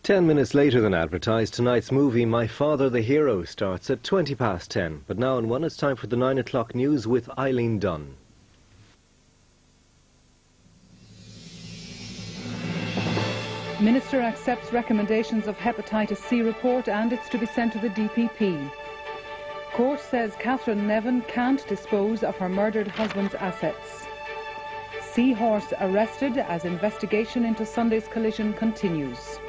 10 minutes later than advertised, tonight's movie My Father the Hero starts at 10:20. But now in 1 it's time for the 9 o'clock news with Eileen Dunn. Minister accepts recommendations of hepatitis C report and it's to be sent to the DPP. Court says Catherine Nevin can't dispose of her murdered husband's assets. Seahorse arrested as investigation into Sunday's collision continues.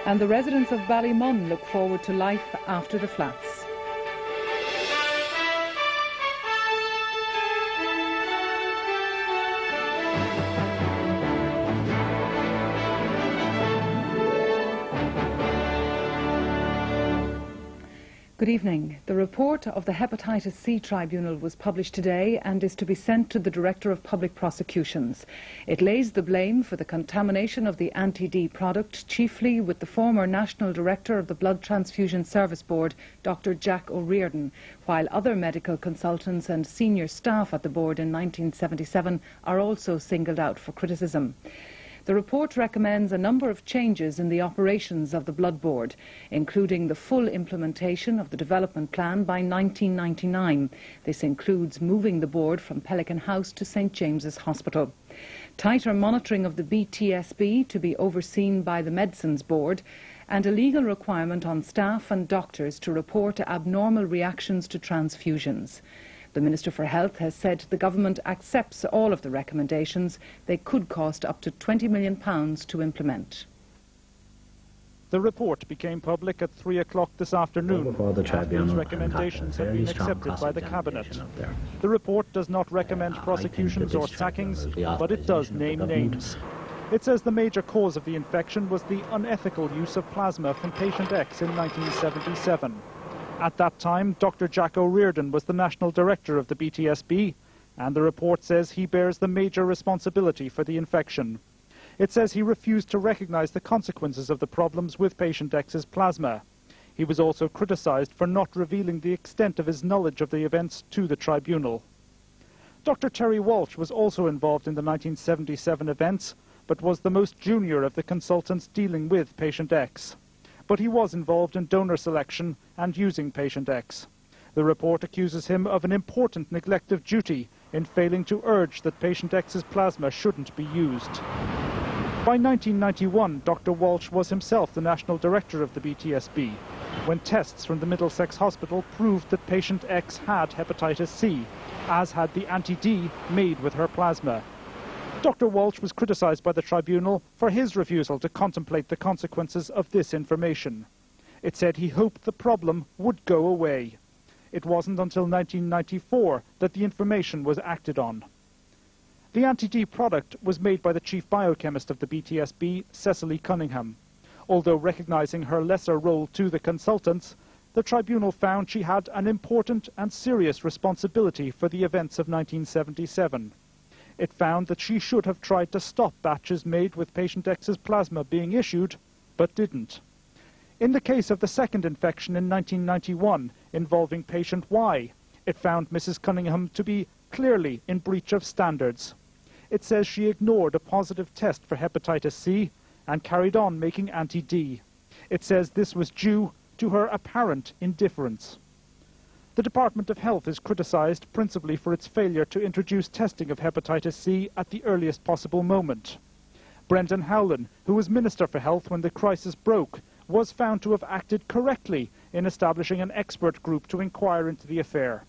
And the residents of Ballymun look forward to life after the flats. Good evening. The report of the Hepatitis C Tribunal was published today and is to be sent to the Director of Public Prosecutions. It lays the blame for the contamination of the anti-D product chiefly with the former National Director of the Blood Transfusion Service Board, Dr. Jack O'Riordan, while other medical consultants and senior staff at the board in 1977 are also singled out for criticism. The report recommends a number of changes in the operations of the Blood Board, including the full implementation of the development plan by 1999. This includes moving the board from Pelican House to St James's Hospital. Tighter monitoring of the BTSB to be overseen by the Medicines Board, and a legal requirement on staff and doctors to report abnormal reactions to transfusions. The Minister for Health has said the government accepts all of the recommendations. They could cost up to £20 million to implement. The report became public at 3 o'clock this afternoon after its recommendations have been accepted by the Cabinet. The report does not recommend prosecutions or sackings, but it does name names. It says the major cause of the infection was the unethical use of plasma from patient X in 1977. At that time, Dr. Jack O'Riordan was the National Director of the BTSB, and the report says he bears the major responsibility for the infection. It says he refused to recognise the consequences of the problems with patient X's plasma. He was also criticised for not revealing the extent of his knowledge of the events to the tribunal. Dr. Terry Walsh was also involved in the 1977 events, but was the most junior of the consultants dealing with patient X. But he was involved in donor selection and using patient X. The report accuses him of an important neglect of duty in failing to urge that patient X's plasma shouldn't be used. By 1991, Dr. Walsh was himself the National Director of the BTSB, when tests from the Middlesex Hospital proved that patient X had hepatitis C, as had the anti-D made with her plasma. Dr. Walsh was criticised by the tribunal for his refusal to contemplate the consequences of this information. It said he hoped the problem would go away. It wasn't until 1994 that the information was acted on. The anti-D product was made by the chief biochemist of the BTSB, Cecily Cunningham. Although recognising her lesser role to the consultants, the tribunal found she had an important and serious responsibility for the events of 1977. It found that she should have tried to stop batches made with patient X's plasma being issued, but didn't. In the case of the second infection in 1991 involving patient Y, it found Mrs. Cunningham to be clearly in breach of standards. It says she ignored a positive test for hepatitis C and carried on making anti-D. It says this was due to her apparent indifference. The Department of Health is criticised principally for its failure to introduce testing of hepatitis C at the earliest possible moment. Brendan Howlin, who was Minister for Health when the crisis broke, was found to have acted correctly in establishing an expert group to inquire into the affair.